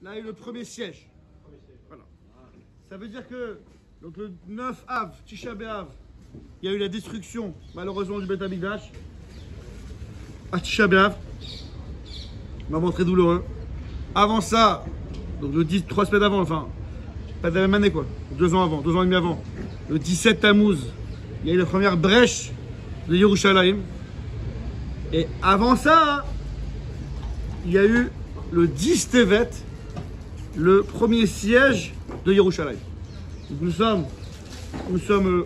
là est le premier siège. Voilà. Ça veut dire que donc le 9 Av, Tisha B'Av, il y a eu la destruction malheureusement du Beth Amikdash. À Tisha B'Av, moment très douloureux. Avant ça, donc le 10, 3 semaines avant, enfin, pas de la même année quoi, 2 ans avant, 2 ans et demi avant, le 17 Tammuz, il y a eu la première brèche de Yerushalayim. Et avant ça, il y a eu le 10 Tevet, le premier siège de Yerushalayim. Donc nous sommes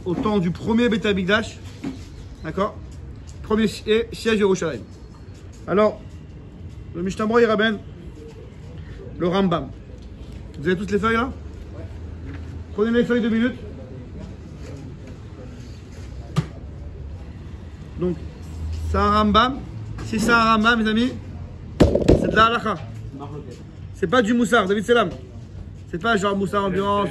au temps du premier Beth Amikdash, d'accord? Premier siège de Yerushalayim. Alors, le Mishnah Berurah, il ramène le Rambam. Vous avez toutes les feuilles là? Ouais. Prenez les feuilles 2 minutes. Donc, c'est un Rambam. Si c'est un Rambam, mes amis, c'est de la halakha. C'est pas du moussard, David Selam. C'est pas genre moussard ambiance,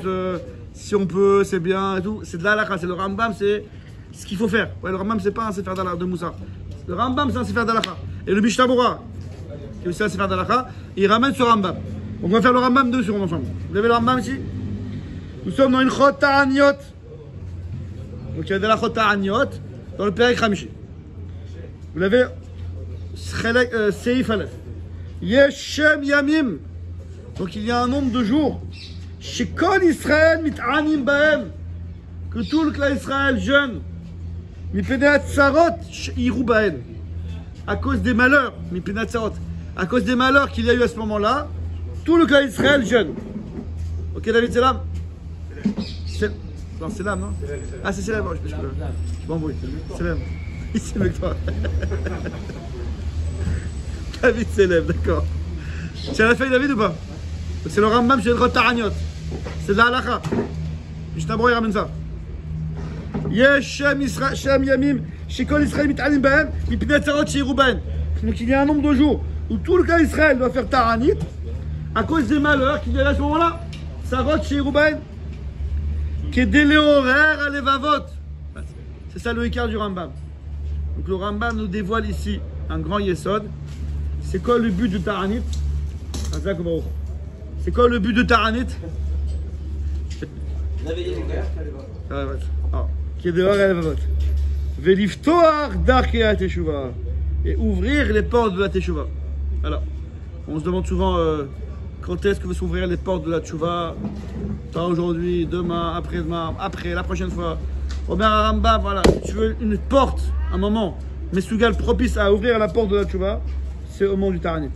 si on peut, c'est bien et tout. C'est de la halakha. C'est le Rambam, c'est ce qu'il faut faire. Ouais, le Rambam, c'est pas un sefer de moussard. Le Rambam, c'est un sefer d'halakha. Et le Mishnah Berurah, qui est aussi un sefer d'halakha, il ramène ce Rambam. On va faire le Rambam 2 sur ensemble. Vous avez le Rambam ici? Nous sommes dans une chot ta'aniot. Donc il y a de la chot ta'aniot dans le Perek Hamishi. Vous l'avez Seif Aleph. Yeshem Yamim. Donc il y a un nombre de jours. Shekol Israël mit'anim bahem. Que tout le clan Israël jeûne. Mipeneat Sarot Yiru bahem. À cause des malheurs. Mipeneat Sarot. À cause des malheurs qu'il y a eu à ce moment-là. Tout le clan Israël jeûne. Ok, David Selam? Non, Selam, non? Ah, c'est Selam. Je m'embrouille. Selam. Ici, avec toi. David s'élève, d'accord. Tu as la feuille, David, ou pas? C'est le Rambam chez le Ta'aniot. C'est de la halakha. Mishnah Berurah, il ramène ça. Yeshem Shem Yamim, Shekol Israël mit'anim bahem, mipnei tzarot sheyiru bahem. Donc il y a un nombre de jours où tout le clan Israël doit faire Ta'anit à cause des malheurs qu'il y a à ce moment-là. Tzarot sheyiru bahem. Kedei le'orer halevavot. C'est ça le écart du Rambam. Donc le Rambam nous dévoile ici un grand yesod. C'est quoi le but du Ta'anit? C'est quoi le but de Ta'anit? Et ouvrir les portes de la Teshuvah. Alors, on se demande souvent quand est-ce que va s'ouvrir les portes de la Teshuvah? Pas aujourd'hui, demain, après-demain, après, la prochaine fois. Robert Rambam, voilà, si tu veux une porte, un moment, mais Sougal propice à ouvrir la porte de la Teshuvah, c'est au moment du Ta'anit.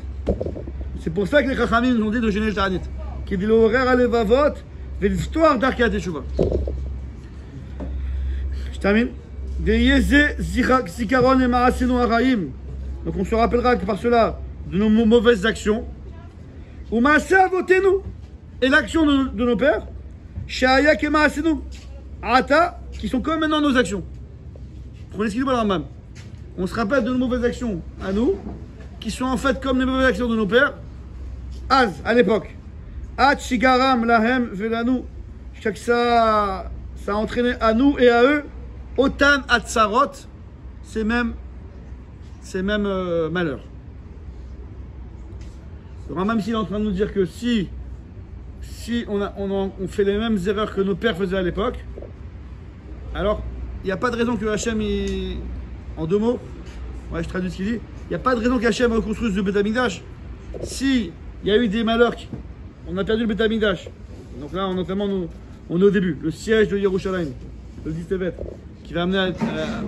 C'est pour ça que les Chachamim nous ont dit de gêner le Ta'anit. Qui dit l'horaire à l'evavot, et l'histoire d'Arkia Teshuvah. Je termine. Donc on se rappellera que par cela de nos mauvaises actions. Ou Maaseh Avotenu, et l'action de nos pères. Shaya ke Maasenu. Ata, qui sont comme maintenant nos actions. Prenez ce qu'il dit le Rambam. On se rappelle de nos mauvaises actions à nous, qui sont en fait comme les mauvaises actions de nos pères, à l'époque. At shigaram lahem velanu. Chaque ça a entraîné à nous et à eux, otan atzarot, ces mêmes malheurs. Le Rambam ici est en train de nous dire que si on fait les mêmes erreurs que nos pères faisaient à l'époque, alors il n'y a pas de raison que Hachem, en 2 mots, ouais, je traduis ce qu'il dit, il n'y a pas de raison qu'Hachem reconstruise le Beth Amikdash. Si il y a eu des malheurs, on a perdu le Beth Amikdash. Donc là, notamment, on est au début, le siège de Yerushalayim, le 10 Tevet, qui va amener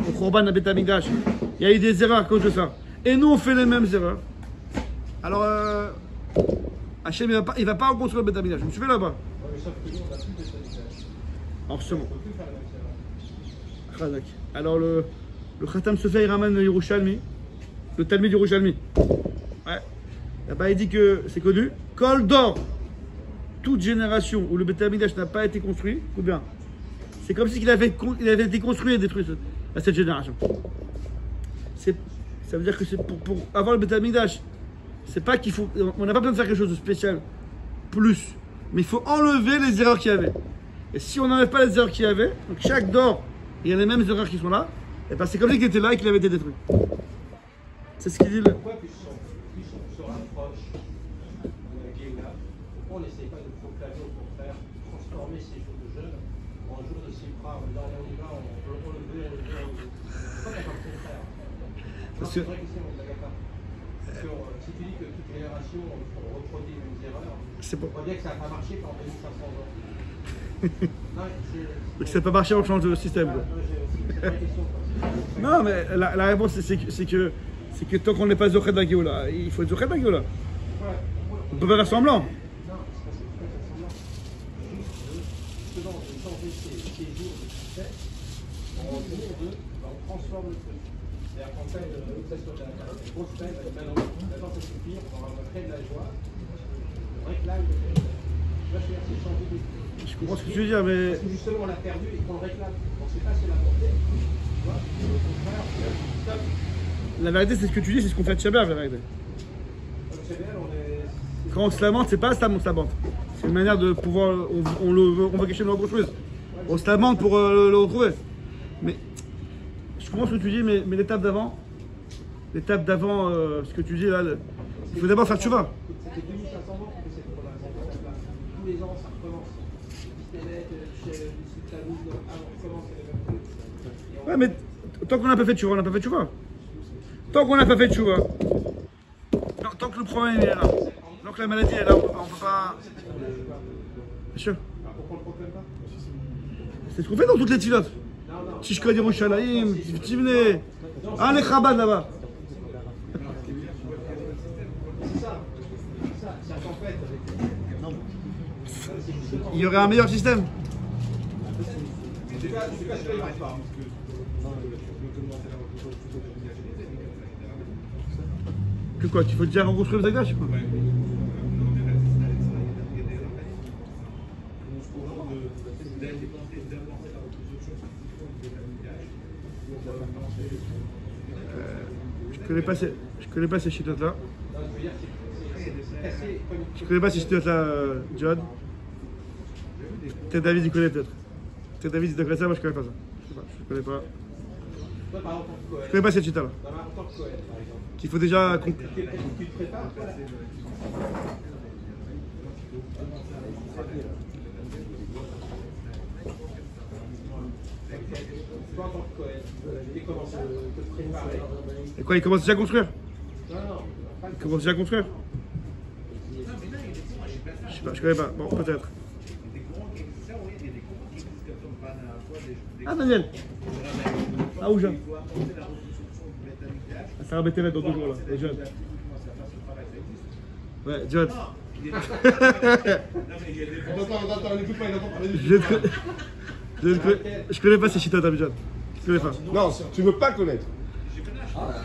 au Khorban à Beth Amikdash. Il y a eu des erreurs à cause de ça. Et nous, on fait les mêmes erreurs. Alors, Hachem, il va pas reconstruire le Beth Amikdash. Vous me suivez là-bas? Alors, justement. Alors, le Khatam Sofer, il ramène le Yerushalmi, le Talmud Yerushalmi. Ouais. Là-bas, il dit que c'est connu. Kol d'or, toute génération où le Beth Amikdash n'a pas été construit, ou bien, c'est comme si il avait été construit et détruit à cette génération. Ça veut dire que c'est pour avoir le Beth Amikdash, c'est pas qu'il faut, on n'a pas besoin de faire quelque chose de spécial, plus, mais il faut enlever les erreurs qu'il y avait. Et si on n'enlève pas les erreurs qu'il y avait, donc chaque d'or, il y a les mêmes erreurs qui sont là, et ben c'est comme si il était là et qu'il avait été détruit. C'est ce qu'il dit. Pourquoi tu se rapproches de la Géoula? pourquoi on n'essaye pas de proclamer au contraire, transformer ces jours de jeûne en jours de sipra. On y va, on le veut, Pourquoi t'as pas le contraire? C'est une vraie question, on ne l'avait pas. Parce que si tu dis que toute génération reproduit les mêmes erreurs, on voit bien que ça n'a pas marché pendant 2500 ans. Donc ça n'a pas marché, on change de système. Non, mais la réponse c'est que tant qu'on n'est pas Zochet de la Géoula, il faut être Zochet de la Géoula. On peut pas faire semblant. Non, c'est parce que tu peux faire semblant. Justement, de changer ces jours de succès, on transforme le truc. C'est-à-dire qu'en fait, l'obsession de la grosse peine, maintenant ça suffit, on va créer de la joie, on réclame de là, c'est changer de. Je comprends ce que tu veux dire, mais. Parce que justement, on l'a perdu et qu'on le réclame. On ne sait pas si l'apporter. Tu vois, au contraire, stop. La vérité, c'est ce que tu dis, c'est ce qu'on fait de Shabbat, la vérité. Quand on se lamente, c'est pas ça on se lamente. C'est une manière de pouvoir. On va cacher nos grosses choses. On se lamente pour le retrouver. Mais. Je comprends ce que tu dis, mais l'étape d'avant. Ce que tu dis là, il faut d'abord faire Tchouva. C'était 2500 ans qu'on fait cette problème. Tous les ans, ça recommence. Ouais, mais tant qu'on n'a pas fait Tchouva, on n'a pas fait Tchouva. Tant qu'on n'a pas fait Tchouva. Tant que le problème est là. Tant que la maladie est là, on peut pas. Bien sûr. C'est ce qu'on fait dans toutes les tilotes. Tishka Yerushalayim, Tivne. Allez, Chabad là-bas. Il y aurait un meilleur système. Que quoi? Qu'il faut déjà reconstruire le Zagdash quoi? Je connais pas ces chitotes là. Je connais pas ces chitotes là, John. Peut-être David il connaît peut-être. Peut-être David il connaît ça, moi je connais pas ça. Je sais pas, je connais pas. Je connais pas cette chita là. Qu'il faut déjà. Tu te prépares toi là? Toi en tant que Cohen, tu commences à te préparer. Et quoi, il commence déjà à construire? Non, il commence déjà à construire? Je sais pas, je connais pas. Bon, peut-être. Ah, Daniel! Ah, où, Jean? Ça va embêter dans 2 jours là, les jeunes. Ouais, John. Je connais pas ces chitotes, John. Je connais pas. Non, tu veux pas connaître.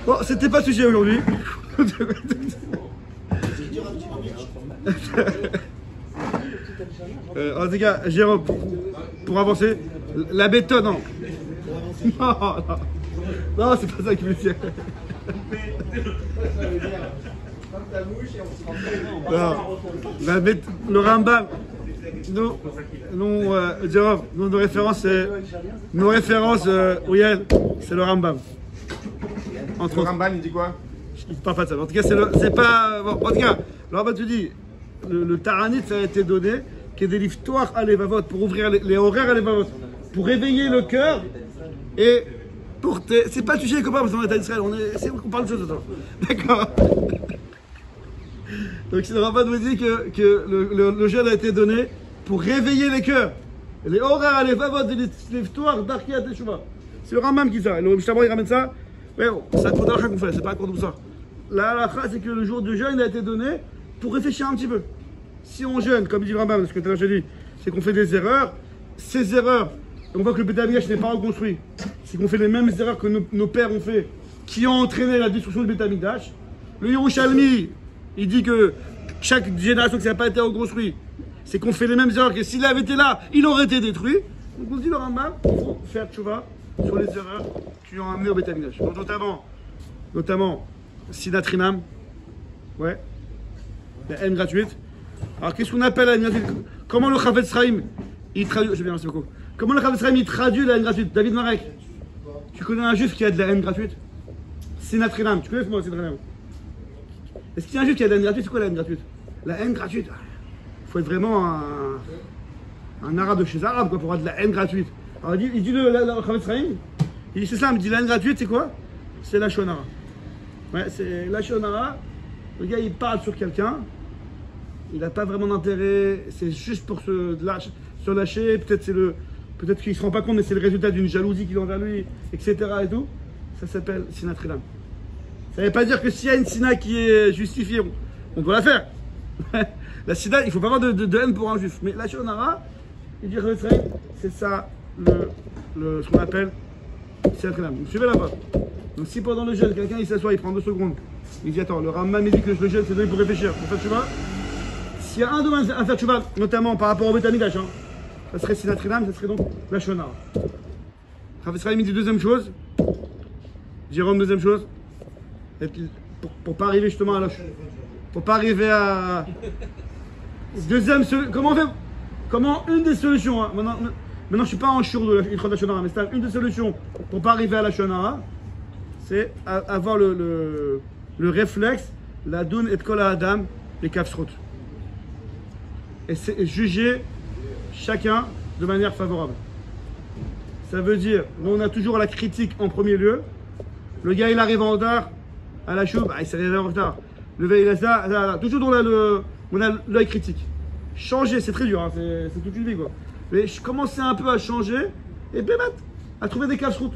Bon, c'était pas le sujet aujourd'hui. En tout cas, Jérôme, pour avancer, la béton, non. Non, c'est pas ça qu'il veut dire. Non, le Rambam, Jérôme, nos références, Ouyel, c'est le Rambam. Entre le Rambam, il dit quoi? Il ne parle pas de ça. En tout cas, c'est pas. Bon, en tout cas, le Rambam te dit, le Taranit, ça a été donné, qui est des liftoires à l'Evavot, pour ouvrir les horaires à l'Evavot, pour réveiller le cœur et porter. C'est pas le sujet comme parce qu'on est à Israël, on parle de choses d'autres. D'accord. Donc, c'est le Rambam nous dit que le jeûne a été donné pour réveiller les cœurs. Les horaires à l'Evavot, des liftoires d'Arkiat Teshuvah. C'est le Rambam qui dit ça. Le Mishnah il ramène ça. Mais bon, c'est un cours d'alakha qu'on fait, c'est pas un cours de ça. La halakha, c'est que le jour du jeûne a été donné pour réfléchir un petit peu. Si on jeûne, comme dit le Rambam, ce que tout à l'heure j'ai dit, c'est qu'on fait des erreurs. Ces erreurs, on voit que le Beth Amikdash n'est pas reconstruit. C'est qu'on fait les mêmes erreurs que nos pères ont fait, qui ont entraîné la destruction du Beth Amikdash. Le Yerushalmi, il dit que chaque génération qui n'a pas été reconstruite, c'est qu'on fait les mêmes erreurs, que s'il avait été là, il aurait été détruit. Donc on dit le Rambam, il faut faire tchouva sur les erreurs qui ont amené au Beth Amikdash. Donc notamment Sinatrinam, ouais, la haine gratuite. Alors qu'est-ce qu'on appelle la haine gratuite? Comment le Chavetz Chaim il traduit? Je viens, merci beaucoup. Comment le Chavetz Chaim il traduit la haine gratuite? David Marek, tu connais un juif qui a de la haine gratuite? Sinatrinam, tu connais ce mot Sinatrinam? Est-ce qu'il y a un juif qui a de la haine gratuite? C'est quoi la haine gratuite? La haine gratuite, faut être vraiment un arabe de chez arabe, quoi, pour avoir de la haine gratuite. Alors il dit le Chavetz Chaim, il dit c'est ça, il me dit la haine gratuite, c'est quoi? C'est la shonara. Ouais, c'est la shonara. Le gars, il parle sur quelqu'un, il n'a pas vraiment d'intérêt, c'est juste pour se lâcher, peut-être qu'il ne se rend pas compte, mais c'est le résultat d'une jalousie qu'il a envers lui, etc. et tout. Ça s'appelle Sinat Rilam. Ça ne veut pas dire que s'il y a une sina qui est justifiée, on doit la faire. La sina, il ne faut pas avoir de haine pour un juif. Mais la shonara, il dit c'est ça ce qu'on appelle Sinat Rilam. Vous me suivez là-bas? Donc si pendant le jeûne, quelqu'un il s'assoit, il prend 2 secondes, il dit attends, le Rambam il dit que le jeûne c'est donné pour réfléchir, pour faire tchouva. S'il y a un domaine à faire tchouva, notamment par rapport au Beth Amikdash, ça serait Sinat Rilam, ça serait donc la shonara. Chavetz Chaim dit deuxième chose. Jérôme, deuxième chose, pour pas arriver justement pour pas arriver à deuxième solution, comment une des solutions, hein, maintenant je suis pas en chiour de la shonara, mais c'est une des solutions pour pas arriver à la shonara, c'est avoir le réflexe, la doun et kol adam, les kafsrot, et juger chacun de manière favorable. Ça veut dire, nous on a toujours la critique en premier lieu. Le gars il arrive en retard à la choube, il s'est réveillé en retard. Le gars il a ça, toujours on a l'œil critique. Changer, c'est très dur, hein, c'est toute une vie quoi. Mais je commençais un peu à changer et bémat, à trouver des casse-routes.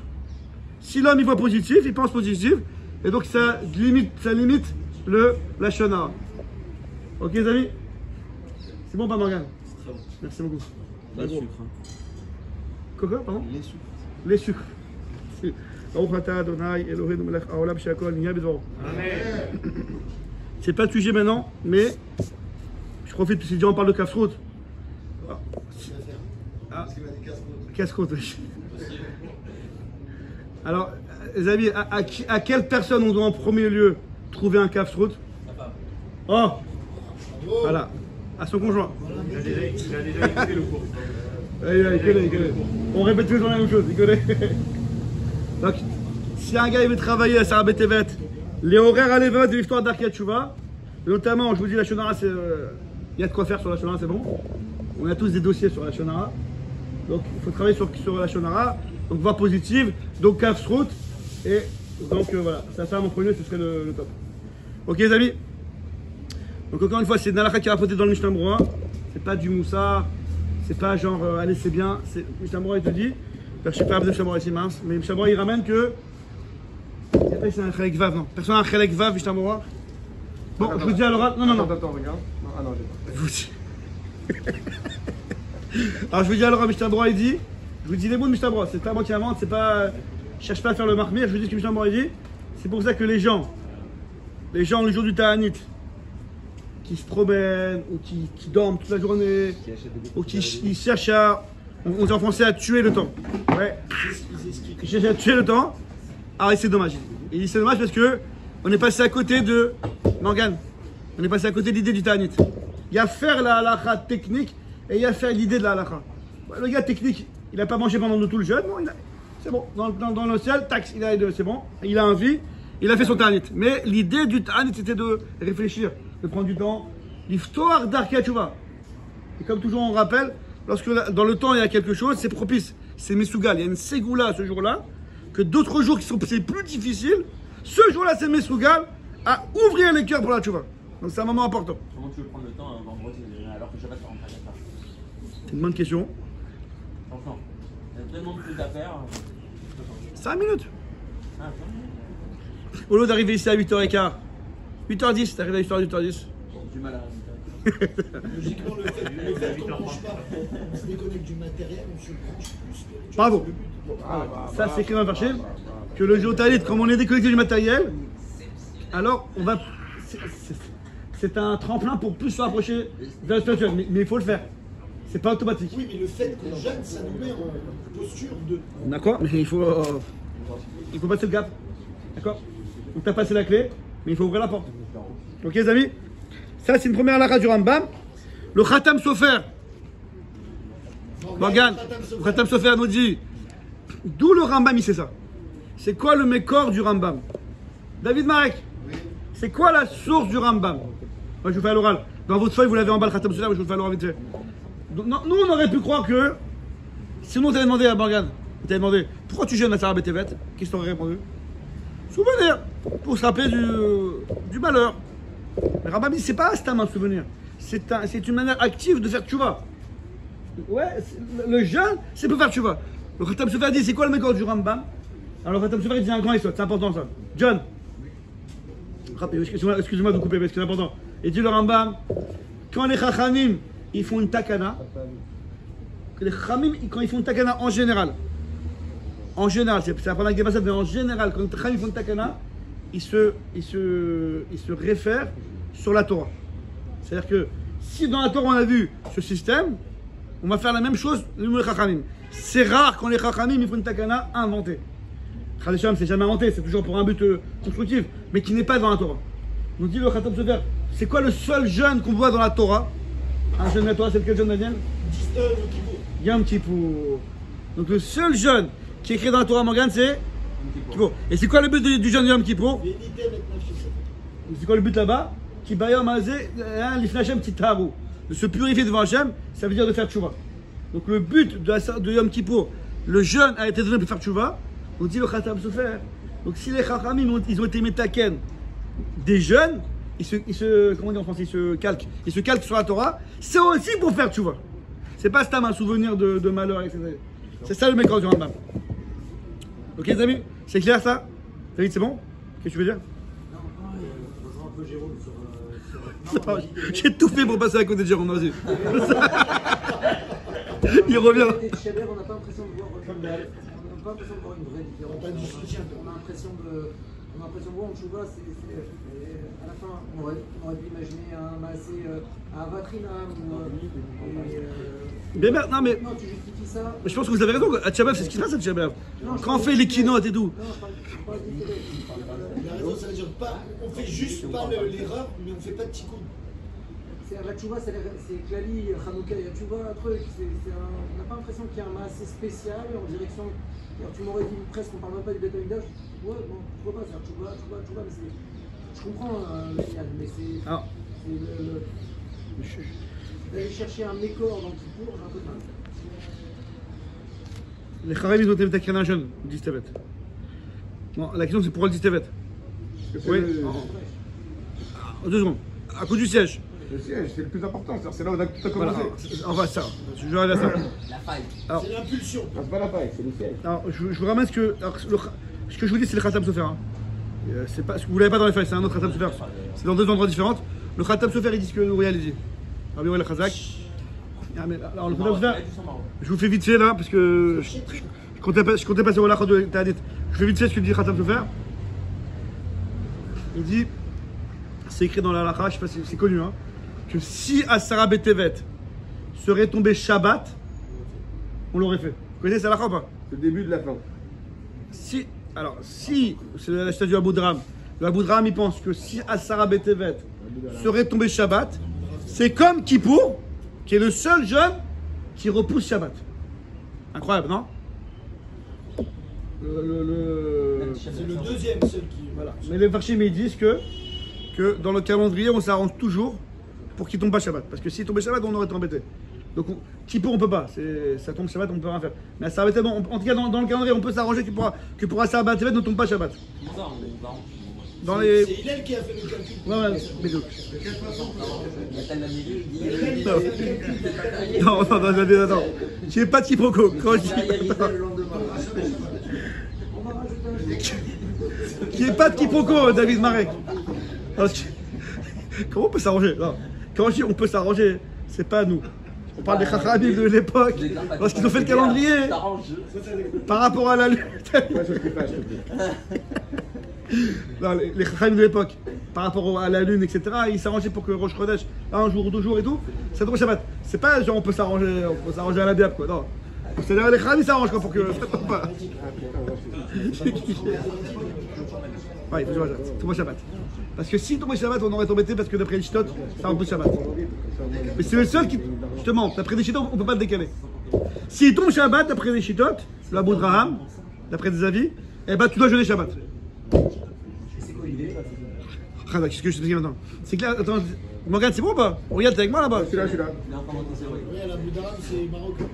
Si l'homme il voit positif, il pense positif, et donc ça limite la shonara. Ok les amis? C'est bon pas Morgane? Merci beaucoup. Les sucres. Quoi, pardon? Les sucres. Les sucres. C'est pas le sujet maintenant, mais je profite parce que déjà on parle de casse-route. Casse-route. Alors, les amis, à quelle personne on doit en premier lieu trouver un casse-route? Oh! Voilà, à son conjoint. Il a déjà écouté le cours. Il connaît. On répète toujours la même chose, il connaît. Donc, si un gars il veut travailler à Sarah Betevet, les horaires à l'évêque de l'histoire d'Arkia Tchouva, notamment, je vous dis, la shonara, il y a de quoi faire sur la shonara, c'est bon. On a tous des dossiers sur la shonara. Donc, il faut travailler sur la shonara. Donc, voie positive, donc kafsrout. Et donc, voilà, ça mon premier, ce serait le top. Ok, les amis? Donc, encore une fois, c'est Nalakha qui a rapporté dans le Mishnah Berurah. C'est pas du moussard. C'est pas genre, allez, c'est bien. Mishnah Berurah, il te dit. Je ne sais pas, Mishnah Berurah ici, mince. Mais Mishnah Berurah, il ramène que. C'est un Chelek Vav, non. Personne n'a un Chelek Vav, Mishnah Berurah. Bon, je vous dis à l'oral. Non. Attends, regarde. Ah non, j'ai pas. Je vous dis. Alors, je vous dis à l'oral, Mishnah Berurah, il dit. Je vous dis les mots de Mishnah Berurah. C'est pas moi qui invente, c'est pas. Je cherche pas à faire le marmire. Je vous dis ce que Mishnah Berurah, il dit. C'est pour ça que les gens, le jour du Ta'anit, qui se promènent, ou qui dorment toute la journée, ou qui cherchent à. On dit en français à tuer le temps. Ouais. Ils cherchent à tuer le temps. Ah, c'est dommage. Il dit c'est dommage parce que on est passé à côté de Morgane. On est passé à côté de l'idée du Ta'anit. Il y a faire la halakha technique et il y a faire l'idée de la halakha. Le gars technique, il n'a pas mangé pendant tout le jeûne. Bon, c'est bon. Dans le ciel, taxe, il a les deux, c'est bon. Il a envie, il a fait son Ta'anit. Mais l'idée du Ta'anit, c'était de réfléchir, de prendre du temps. L'histoire d'Arkia Tchouva. Et comme toujours, on rappelle, lorsque dans le temps il y a quelque chose, c'est propice. C'est Mesougal. Il y a une Ségoula ce jour-là, que d'autres jours qui sont plus difficiles, ce jour-là c'est Mesougal à ouvrir les cœurs pour la Tchouva. Donc c'est un moment important. Comment tu veux prendre le temps un vendredi alors que Shabbat ça rentre à 4 heures? C'est une bonne question. Franchement, il y a tellement de trucs à faire. 5 minutes. Ah, Au lieu d'arriver ici à 8h15, 8h10, t'arrives à 8h10. du mal à Logiquement, le fait qu'on ne branche pas, on se déconnecte du matériel, on se branche plus que le Bravo. Ça c'est écrit dans le marché. Que le jour Ta'anit, comme on est déconnecté du matériel, alors on va. C'est un tremplin pour plus se rapprocher de la spirituelle. Mais il faut le faire. C'est pas automatique. Oui, mais le fait qu'on jeûne, ça nous met en posture de. D'accord? Mais il faut passer le gap. D'accord? Donc t'as passé la clé, mais il faut ouvrir la porte. Ok les amis? Ça c'est une première halakha du Rambam. Le Khatam Sofer. Morgane, le Khatam Sofer nous dit d'où le Rambam il sait ça. C'est quoi le mécor du Rambam? David Marek, c'est quoi la source du Rambam? Moi, je vous fais à l'oral. Dans votre feuille, vous l'avez en bas, le Khatam Sofer, mais je vous le fais à l'oral vite fait. Donc, non, nous, on aurait pu croire que. Sinon, on t'avait demandé à Morgane, on t'avait demandé pourquoi tu jeûnes à Sarah Betevet. Qu'est-ce que t'aurais répondu? Souvenir, pour se rappeler du malheur. Le Rambam dit, c'est pas un souvenir. C'est une manière active de faire tchouva. Ouais, le jeûne, c'est pour faire tchouva. Le Khatam Sofer dit, c'est quoi le mécor du Rambam? Alors le Khatam Sofer dit un grand histoire, c'est important ça. John, excusez-moi de vous couper, parce que c'est important. Il dit le Rambam, quand les Chachamim, ils font une takana, les Chachamim, quand ils font une takana en général, c'est pas avec des passages, mais en général, quand les Chachamim font une takana, ils se réfèrent sur la Torah. C'est-à-dire que si dans la Torah on a vu ce système, on va faire la même chose les Chachamim. C'est rare quand les Chachamim ils font une takana inventée. Khadesham, c'est jamais inventé, c'est toujours pour un but constructif, mais qui n'est pas dans la Torah. Nous dit le Khatam Sofer, c'est quoi le seul jeûne qu'on voit dans la Torah? Un jeûne de la Torah, c'est lequel jeûne, Daniel? Yom Kippour. Donc le seul jeûne qui est écrit dans la Torah Morgane, c'est Kippour. Et c'est quoi le but du jeûne de Yom Kippour? C'est quoi le but là-bas? Qui bayom azé, l'ifna Hashem titaru. De se purifier devant Hashem, ça veut dire de faire tchouva. Donc le but de Yom Kippour, le jeûne a été donné pour faire tchouva. On dit le Khatam Sofer. Donc si les Chachamim ils ont été métaken des jeunes, comment on dit en français, ils se calquent sur la Torah, c'est aussi pour faire tchouva. C'est pas un souvenir de malheur, etc. C'est ça le mécor du Rambam. Ok les amis, c'est clair ça? David, c'est bon? Qu'est-ce que tu veux dire? J'ai tout fait pour passer à côté de Jérôme, vas-y. Il revient. On n'a pas l'impression de voir une vraie différence. On a l'impression de voir en Tchouva, à la fin, on aurait pu imaginer un Maasé à Vatrinam. Non, mais. Non, tu justifies ça. Je pense que vous avez raison, à Tchabav, c'est ce qui se passe à Tchabav. Quand on fait les keynotes et tout. Non, je parle du télé. Il a raison, ça veut dire pas. On fait juste pas l'erreur, mais on fait pas de tikkun. La tchouva, c'est Klali, Hanouka, il y a tchouva, un truc. On n'a pas l'impression qu'il y a un assez spécial en direction. Alors, tu m'aurais dit presque, on ne parle même pas du Beth Amikdash. Ouais, bon, pourquoi pas faire tchouva, mais c'est. Je comprends, mais c'est. D'aller chercher un mécor dans le Kippour, j'ai un peu de mal. Les Chachamim ils ont été métaken un jeune, dit Stevet. Non, la question c'est pourquoi le dit Stevet? Oui. En 2 secondes. À cause du siège. Le siège, c'est le plus important, c'est là où tout a commencé. Enfin, ça, je vais arriver à ça. La faille. C'est l'impulsion. Non, c'est pas la faille, c'est le siège. Alors, je vous ramène ce que je vous dis, c'est le Khatam Sofer. Hein. Vous l'avez pas dans les feuilles, c'est un autre Khatam Sofer. C'est dans 2 endroits différents. Le Khatam Sofer, il dit ce que Nouriel dit. Rabbi Nouriel Khazak. Alors, le Khatam Sofer, je vous fais vite fait là, parce que je comptais passer au Lachot de Ta'adit. Je fais vite fait ce que dit Khatam Sofer. Il dit, c'est écrit dans la Lacha, je sais pas si c'est connu, hein, que si Asara Betevet serait tombé Shabbat, on l'aurait fait. Vous connaissez ça Lacha ou pas? C'est le début de la fin. Si, c'est la statue du Abu Draham. Le Abu Draham, il pense que si Asara Betevet serait tombé Shabbat, c'est comme Kippour, qui est le seul jeune qui repousse Shabbat. Incroyable, non? C'est le deuxième seul qui. Voilà. Mais les Farshim, ils disent que dans le calendrier, on s'arrange toujours pour qu'il tombe pas Shabbat. Parce que s'il tombait Shabbat, on aurait été embêté. Donc, Kippour, on peut pas. Ça tombe Shabbat, on peut rien faire. Mais à Asara Betevet, en tout cas, dans le calendrier, on peut s'arranger que pour Asara Betevet ne tombe pas Shabbat. Dans les. C'est Hillel qui a fait le calcul. Ouais, mais donc. Non. Tu n'es pas de quiproquo. Quand je dis. Qui n'est pas de quiproquo, David Marek. Comment on peut s'arranger? Quand je dis on peut s'arranger, c'est pas nous. On parle des Chachamim de l'époque, lorsqu'ils ont fait le calendrier par rapport à la lune. Non, les Chachamim de l'époque, par rapport à la lune, etc., ils s'arrangeaient pour que Rosh Chodesh, 1 jour ou 2 jours et tout, ça tombe Shabbat. C'est pas genre on peut s'arranger à la biab quoi. Non. C'est-à-dire les Chachamim s'arrangent quoi pour que ça tombe pas. Ouais, il faut que ça tombe Shabbat. Parce que si tombait Shabbat, on aurait embêté parce que d'après les Shitot, ça repousse Shabbat. Mais c'est le seul qui, justement, d'après les Shitot, on ne peut pas le décaler. S'il tombe Shabbat d'après les Shitot, le Abu Draham, d'après des avis, eh ben tu dois jeûner Shabbat. C'est quoi l'idée? Qu'est-ce que je te dis maintenant? C'est clair, attends, Morgane, c'est bon ou pas? Regarde, t'es avec moi là-bas. Je suis là, je suis là. Il est en train de théorie. Oui, à la Boudaram, c'est marocain.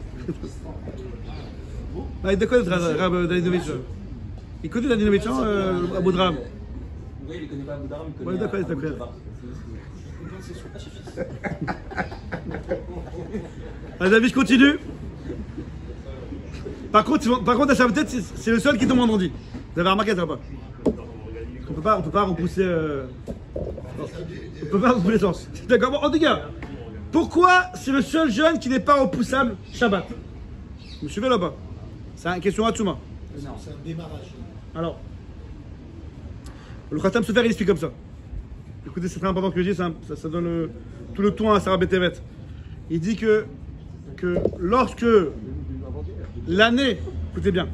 Ah, de quoi Rab Davidovic? Il connaît Davidovic, Abou Draham. Oui, il ne connaît pas Abu Dharam, il Ouais, connaît. d'accord, d'accord. Allez, David, je continue. Par contre, à sa tête, c'est le seul qui tombe vendredi. Vous avez remarqué ça ou pas? On peut pas repousser. On peut pas repousser les sens. D'accord. Bon, en tout cas, pourquoi c'est le seul jeune qui n'est pas repoussable Shabbat? Vous me suivez là-bas? C'est une question à Tsouma. C'est un démarrage. Alors, le Khatam Sofer, il explique comme ça. Écoutez, c'est très important ce que je dis, ça donne tout le ton à Sarah Betevet. Il dit que lorsque l'année, écoutez bien,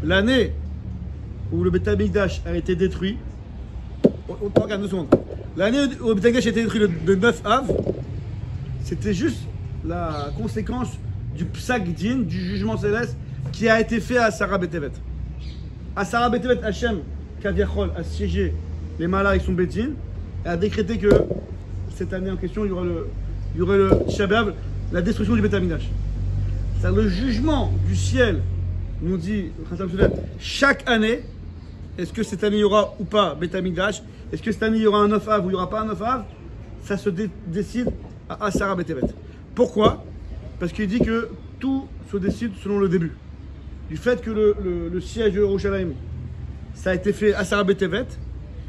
l'année où le Beth Amikdash a été détruit, regarde 2 secondes, l'année où le Beth Amikdash a été détruit le 9 Av, c'était juste la conséquence du Psak Din, du jugement céleste qui a été fait à Sarah Betevet. À Sarah Betevet, Hachem, Kaviachol, a siégé les malades avec son Betin et a décrété que cette année en question, il y aurait le Shabbat, la destruction du Beth Amikdash. C'est le jugement du ciel, nous dit chaque année, est-ce que cette année il y aura ou pas Beth Amikdash? Est-ce que cette année il y aura un 9 Av ou il n'y aura pas un 9 Av? Ça se décide à Sarah Betevet. Pourquoi? Parce qu'il dit que tout se décide selon le début. Du fait que le siège de Yerushalayim, ça a été fait à Sarah Betevet,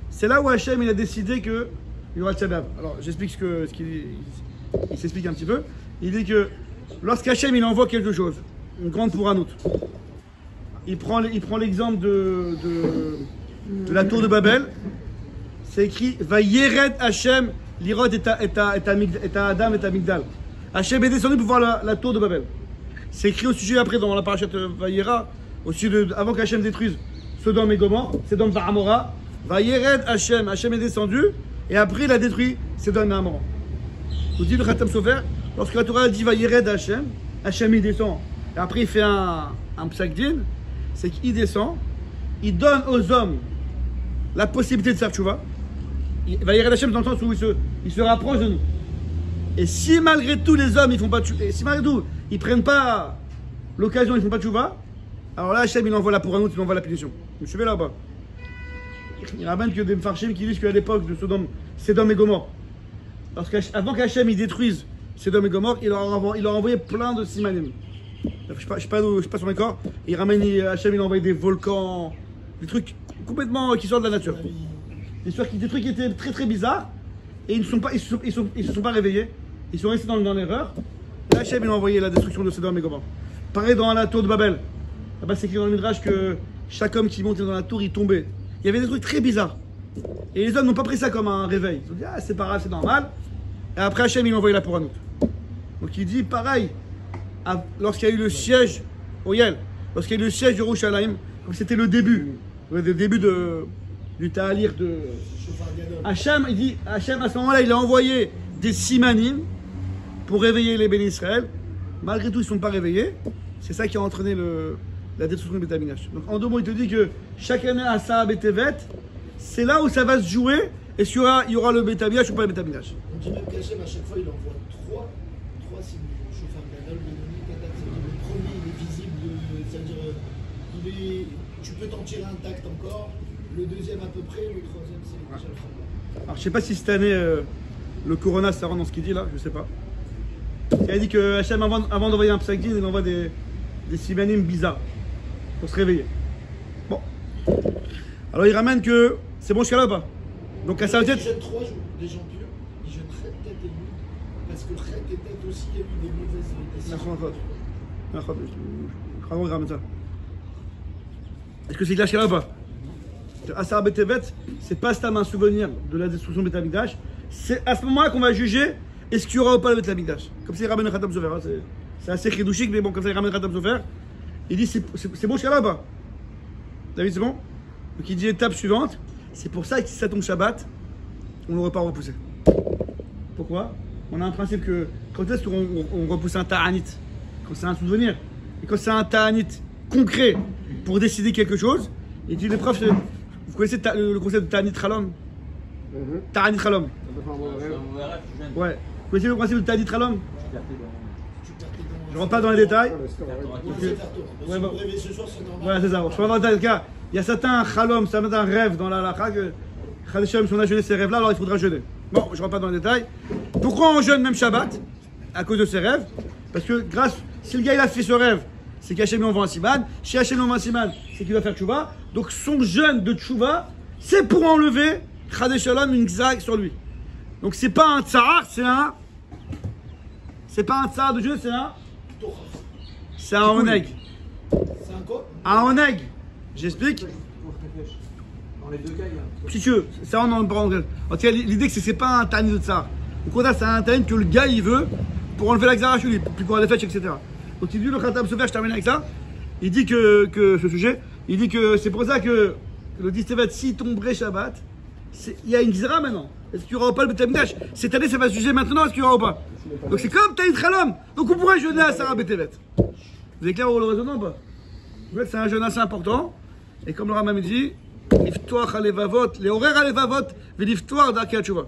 c'est là où Hachem il a décidé qu'il y aura le Shabbat. Alors j'explique ce qu'il il s'explique un petit peu. Il dit que lorsqu'Hachem il envoie quelque chose, une grande pouranout, il prend l'exemple de la tour de Babel. C'est écrit Vayered Hachem l'irot et Adam et Migdal. Hachem est descendu pour voir la tour de Babel. C'est écrit au sujet après dans la parashat Vayera, au sujet avant qu'Hachem détruise Sodome et Gomorrhe, Sodome et Amora. Vayered Hachem, Hachem est descendu et après il a détruit Sodome et Amora. Vous dites le Khatam Sofer, lorsque la Torah dit Vayered Hachem, Hachem il descend et après il fait un Psak Din, c'est qu'il descend, il donne aux hommes la possibilité de faire tchouva. Vayered Hachem dans le sens où il se rapproche de nous. Et si malgré tout les hommes ils font pas tchouva, et si malgré tout ils prennent pas l'occasion, ils font pas tchouva, alors là Hachem il envoie la pouranout, il envoie la punition. Vous me suivez là-bas? Il ramène que des Mfarshim qui disent qu'à l'époque de Sodome et Gomorre, avant qu'Hachem il détruise Sodome et Gomorre, il leur a envoyé plein de simanim. Je sais pas sur mes corps. Il ramène Hachem, il a envoyé des volcans, des trucs complètement qui sortent de la nature. Des trucs qui étaient très très bizarres et ils ne se sont pas réveillés. Ils sont restés dans l'erreur. Là, Hachem il a envoyé la destruction de Sodome et Gomorre. Pareil dans la tour de Babel. Là-bas c'est écrit dans le Midrash que chaque homme qui montait dans la tour il tombait. Il y avait des trucs très bizarres. Et les hommes n'ont pas pris ça comme un réveil. Ils ont dit ah c'est pas grave, c'est normal. Et après Hachem il a envoyé la pouranout. Donc il dit pareil. Lorsqu'il y a eu le siège au Yel, lorsqu'il y a eu le siège de Yerushalayim, comme c'était le début du Ta'alir de Hachem, il dit Hachem à ce moment-là il a envoyé des simanim pour réveiller les bénis Israël. Malgré tout ils ne sont pas réveillés. C'est ça qui a entraîné la destruction du Beth Amikdash. Donc en 2 mots il te dit que chaque année à Sarah Betevet, c'est là où ça va se jouer. Est-ce qu'il y aura le Beth Amikdash ou pas le Beth Amikdash? On dit même qu'Hachem à chaque fois il envoie trois signes. Le premier il est visible, c'est-à-dire tu peux t'en tirer intact encore. Le deuxième à peu près, le troisième c'est déjà le premier. Alors je sais pas si cette année le Corona ça rentre dans ce qu'il dit là, je sais pas. Il a dit que Hachem avant d'envoyer un Psak Din, il envoie des simanim bizarres pour se réveiller. Bon. Alors il ramène que c'est bon jusqu'à là ou pas? Donc à sa tête. Ils jeûnent 3 jours, des gens pieux, ils jeûnent Chet, Tet et Yud, parce que Chet et Tet aussi il y a eu des mauvaises décisions. Est-ce que c'est clair jusqu'à là ou pas? À Sarah Betevet, c'est pas seulement un souvenir de la destruction du Beth Amikdash, c'est à ce moment-là qu'on va juger est-ce qu'il y aura ou pas le Beth Amikdash. Comme ça il ramène le Khatam Sofer, hein, c'est assez chidouchique, mais bon, comme ça il ramène le Khatam Sofer, il dit c'est bon jusqu'à là ou pas? David, c'est bon? Donc il dit étape suivante, c'est pour ça que si ça tombe Shabbat, on ne l'aurait pas repoussé. Pourquoi? On a un principe que quand est-ce qu'on repousse un ta'anit? Quand c'est un souvenir. Et quand c'est un ta'anit concret pour décider quelque chose, il dit l'épreuve, vous connaissez le concept de ta'anit chalom? Ta'anit chalom. un mauvais rêve. Ouais. Vous connaissez le principe de Ta'anit Chalom? Tu perds tes dents. Je rentre pas dans les détails. On va faire tour. Si Ouais, vous bon. rêvez ce soir, c'est normal. Voilà, c'est ça. Je peux avoir dans le cas. Il y a certains chalom, certains rêves dans la halakha que Chadeshem, si on a jeûné ces rêves-là, alors il faudra jeûner. Bon, je ne rentre pas dans les détails. Pourquoi on jeûne même Shabbat? À cause de ces rêves. Parce que si le gars il a fait ce rêve, c'est qu'Hachem lui envoie un siman. Si Hachem lui envoie un siman, c'est qu'il va faire tchouva. Donc son jeûne de tchouva, c'est pour enlever Chadeshem une xag sur lui. Donc c'est pas un tsar, c'est pas un tsar de jeûne, c'est un oneg. C'est un quoi? Un oneg. J'explique. Dans les deux cas, il y a un Si tu veux, ça on en parle. En tout cas, l'idée que c'est pas un tani de tsar. Au contraire, c'est un tani que le gars il veut pour enlever la xara chez lui, pour pouvoir les fêtes, etc. Donc il dit le Khatam Sofer, je termine avec ça. Il dit que ce sujet, il dit que c'est pour ça que le 10 Tevet, s'il tomberait Shabbat, il y a une xara maintenant. Est-ce qu'il n'y aura pas le Beth Amikdash? Cette année, ça va se juger maintenant, est-ce qu'il n'y aura pas? Donc c'est comme Ta'anit Chalom. Donc on pourrait jeûner à Sarah Beth Tevet. Vous êtes clair au raisonnement ou pas? Vous voyez que c'est un jeûne assez important. Et comme le Rambam dit, Liftoach halevavot, les horaires halevavot, et liftoach d'Arkei HaTshuva.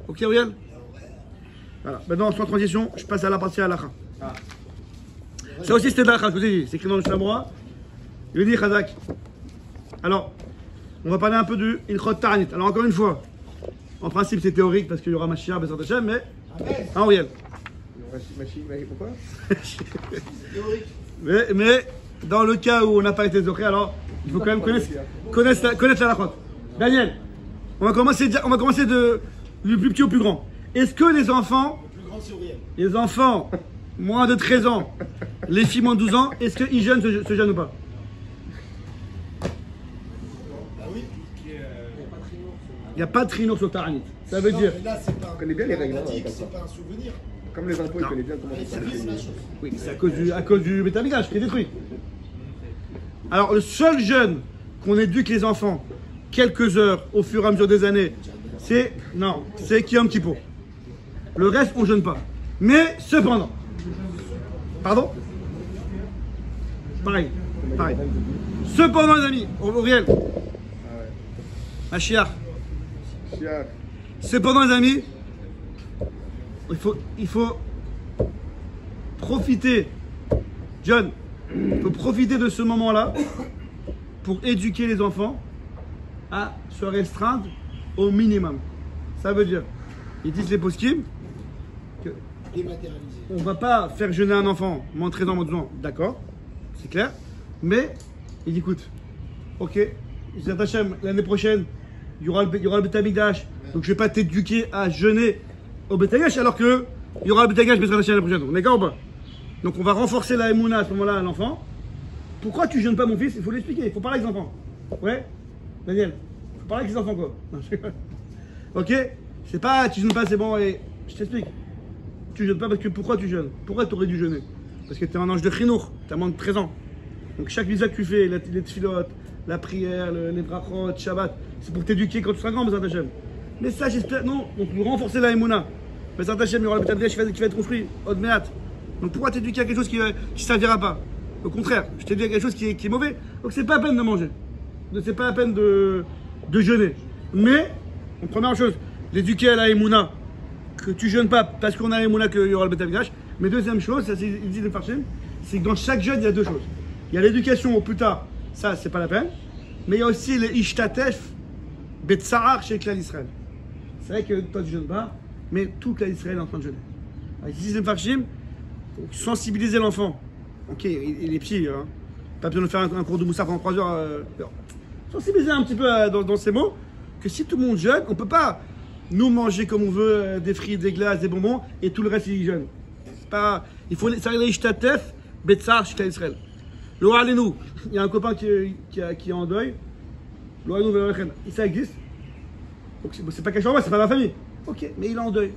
Ok, Auriel? Voilà. Maintenant, sans transition, je passe à la partie halakha. Ça aussi, c'était de l'halakha, je vous ai dit. C'est écrit dans le Shlamora. Il dit Chazak. Alors, on va parler un peu du Ilchot Ta'anit. Alors, encore une fois, en principe, c'est théorique parce qu'il y aura Mashiach, Bezrat Hashem, mais. Hein, Auriel? Pourquoi? Mais dans le cas où on n'a pas été zoché, alors il faut quand même connaître la halachot. Daniel, on va commencer du plus petit au plus grand. Est-ce que les enfants, Le plus grand, c'est Auriel. les enfants moins de 13 ans, les filles moins de 12 ans, est-ce qu'ils jeûnent ce jeûne ou pas? Bah oui. Il n'y a pas de trinour sur Ta'anit. Ça veut Non, dire. mais là, c'est pas un. On connaît bien les règles, hein, pratique, comme c'est ça. pas un souvenir. Comme les impôts, ils connaissent bien comment Allez, ça c'est se la passe. chose. Oui, c'est à cause du Beth Amikdash qui est détruit. Alors, le seul jeûne qu'on éduque les enfants quelques heures au fur et à mesure des années, c'est Yom Kippour. Le reste, on ne jeûne pas. Mais cependant, pardon? Pareil. Cependant, les amis, Auriel, Mashiach, Chiac. cependant, les amis, il faut profiter, John, il faut profiter de ce moment-là pour éduquer les enfants à se restreindre au minimum. Ça veut dire, ils disent les poskim, que Dématérialisé. on ne va pas faire jeûner un enfant moins de 13 ans, moins de 12 ans, d'accord, c'est clair, mais il dit écoute, ok, Zat Hashem, l'année prochaine, il y aura le Beth Amikdash, donc je ne vais pas t'éduquer à jeûner au Beth Amikdash alors que il y aura le Beth Amikdash l'année prochaine, on est d'accord ou pas? Donc on va renforcer la Emouna à ce moment-là à l'enfant. Pourquoi tu jeûnes pas mon fils? Il faut l'expliquer, il faut parler avec les enfants. Ouais, Daniel, il faut parler avec les enfants quoi. Non, je rigole. Ok, c'est pas tu jeûnes pas, c'est bon, et je t'explique. Tu jeûnes pas parce que pourquoi tu jeûnes? Pourquoi tu aurais dû jeûner? Parce que tu es un ange de chinour, tu as moins de 13 ans. Donc chaque visa que tu fais, les tfilotes, la prière, les brachot, Shabbat, c'est pour t'éduquer quand tu seras grand, Bezrat Hashem. Mais ça, j'espère, non, donc nous renforcer la Emouna. Bezrat Hashem, il y aura le Beth Amikdash qui va être construit, Od Mehat. Donc pourquoi t'éduquer à quelque chose qui ne servira pas? Au contraire, je t'éduque à quelque chose qui est mauvais. Donc c'est pas la peine de manger. C'est pas la peine de jeûner. Mais, en première chose, l'éduquer à la Emouna, que tu jeûnes pas parce qu'on a la Emouna qu'il y aura le Beth Amikdash. Mais deuxième chose, ça, ils disent les Farshim, c'est que dans chaque jeûne, il y a deux choses. Il y a l'éducation au plus tard, ça c'est pas la peine. Mais il y a aussi les Ishtatef, Betsahar chez Klal Israël. C'est vrai que toi tu jeûnes pas, mais tout Klal Israël est en train de jeûner. Ils disent les Farshim, sensibiliser l'enfant. Ok, il est petit, hein. Pas besoin de faire un cours de Moussa pendant 3 heures. Sensibiliser un petit peu dans ces mots, que si tout le monde jeûne, on ne peut pas nous manger comme on veut, des frites, des glaces, des bonbons, et tout le reste il jeûne. C'est pas, il faut ça les Ishtatef, Betsar, Shka Israël. Le Alenu, il y a un copain qui est en deuil. Le Alenu, ça existe. Donc c'est pas quelque chose, c'est pas ma famille. Ok, mais il est en deuil.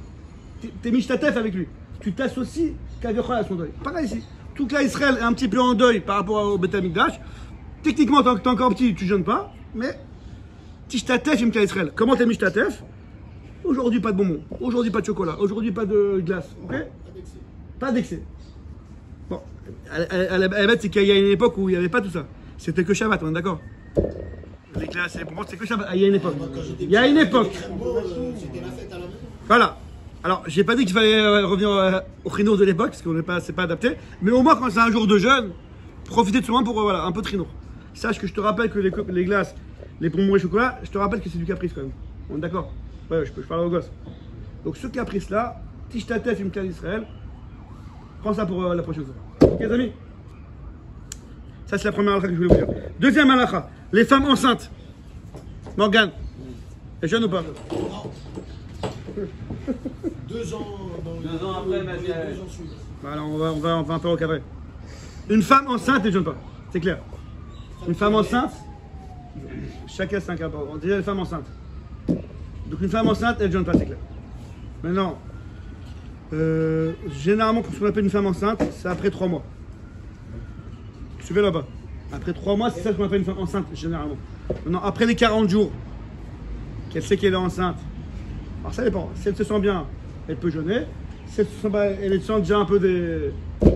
T'es Mishtatef avec lui. Tu t'associes Kavichol à son deuil. Pareil ici. Tout là, Israël est un petit peu en deuil par rapport au Beth Amikdash. Techniquement, tant que t'es encore petit, tu jeûnes pas. Mais Tishtatef, Imka Israël. Comment t'es Mishtatef? Aujourd'hui, pas de bonbons. Aujourd'hui, pas de chocolat. Aujourd'hui, pas de glace. Ok? Pas d'excès. Bon. À la bête, c'est qu'il y a une époque où il n'y avait pas tout ça. C'était que Shabbat, on est d'accord? Les glaces et les bonbons, c'est que Shabbat. Il y a une époque. Il y a une époque. C'était la fête à la maison. Voilà. Alors, j'ai pas dit qu'il fallait revenir au chinour de l'époque, parce que c'est pas adapté. Mais au moins, quand c'est un jour de jeûne, profitez de ce moment pour voilà, un peu de chinour. Sache que je te rappelle que les glaces, les bonbons et chocolat, je te rappelle que c'est du caprice quand même. On est d'accord? Ouais, je parle aux gosses. Donc, ce caprice-là, tiche ta tête, une classe d'Israël. Prends ça pour la prochaine fois. Ok, les amis? Ça, c'est la première halakha que je voulais vous dire. Deuxième halakha, les femmes enceintes. Morgane, est jeune ou pas? 2 ans dans 2 ans après, ma vie. 2 ans suivants. Voilà, on va un peu recadrer. Une femme enceinte ne jeûne pas, c'est clair. Une femme enceinte, chacun 5 rapports. On dirait les femmes enceintes. Donc une femme enceinte, elle ne jeûne pas, c'est clair. Maintenant, généralement, pour ce qu'on appelle une femme enceinte, c'est après 3 mois. Suivez là-bas. Après 3 mois, c'est ça qu'on appelle une femme enceinte, généralement. Maintenant, après les 40 jours, qu'elle sait qu'elle est enceinte, alors ça dépend. Si elle se sent bien, elle peut jeûner. Si elle se sent pas, elle sent déjà un peu elle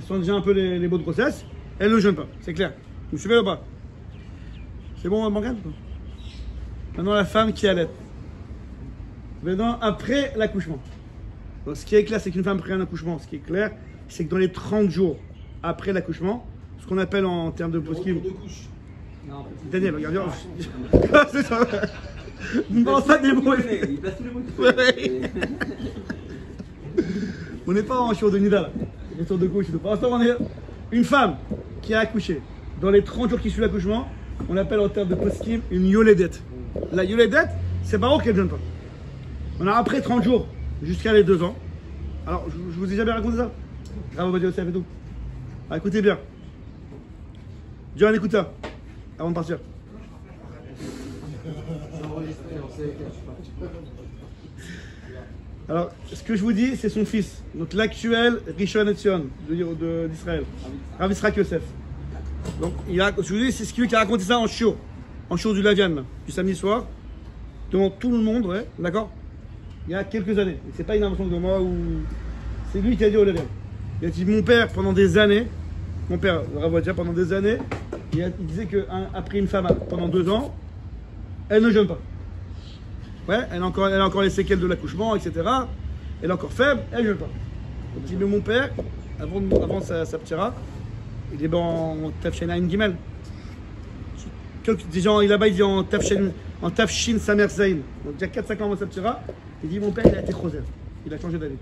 sent déjà un peu les maux de grossesse, elle ne jeûne pas, c'est clair. Vous me suivez ou pas? C'est bon, Morgane? Maintenant, la femme qui allait. Maintenant, après l'accouchement. Donc, ce qui est clair, c'est qu'une femme après un accouchement, ce qui est clair, c'est que dans les 30 jours après l'accouchement, ce qu'on appelle en termes de post-kim. Daniel, regarde. C'est ça. Non, ça des mots. Il place tous les mots. On n'est pas en show de Nida là. Les tours de couche. Pour l'instant, on est une femme qui a accouché. Dans les 30 jours qui suivent l'accouchement, on appelle en termes de post-kim une yoledette. La yoledette, c'est pas qu'elle ne jeûne pas. On a après 30 jours jusqu'à les 2 ans. Alors, je vous ai jamais raconté ça? Bravo, Badi Yosef et tout. Ah, écoutez bien. John, écoute ça, avant de partir. Alors, ce que je vous dis, c'est son fils. Donc, l'actuel Rishon LeZion d'Israël. Rav Yitzhak Yosef. Donc, je vous dis, c'est celui qui a raconté ça en shiur du Lavian, du samedi soir, devant tout le monde, ouais, d'accord? Il y a quelques années. C'est pas une invention de moi ou. C'est lui qui a dit au Lavian. Il a dit, mon père, pendant des années, mon père, pendant des années, il disait qu'après une femme, pendant 2 ans, elle ne jeûne pas. Ouais, elle a encore les séquelles de l'accouchement, etc. Elle est encore faible, elle ne jeûne pas. Donc il dit, mais mon père, avant sa ptira, il est en Tafshin Ain Gimel. Des gens, là-bas, il dit en Tafshin Samer Zain. Donc déjà 4-5 ans avant sa ptira, il dit, mon père, il a été Choser. Il a changé d'avis.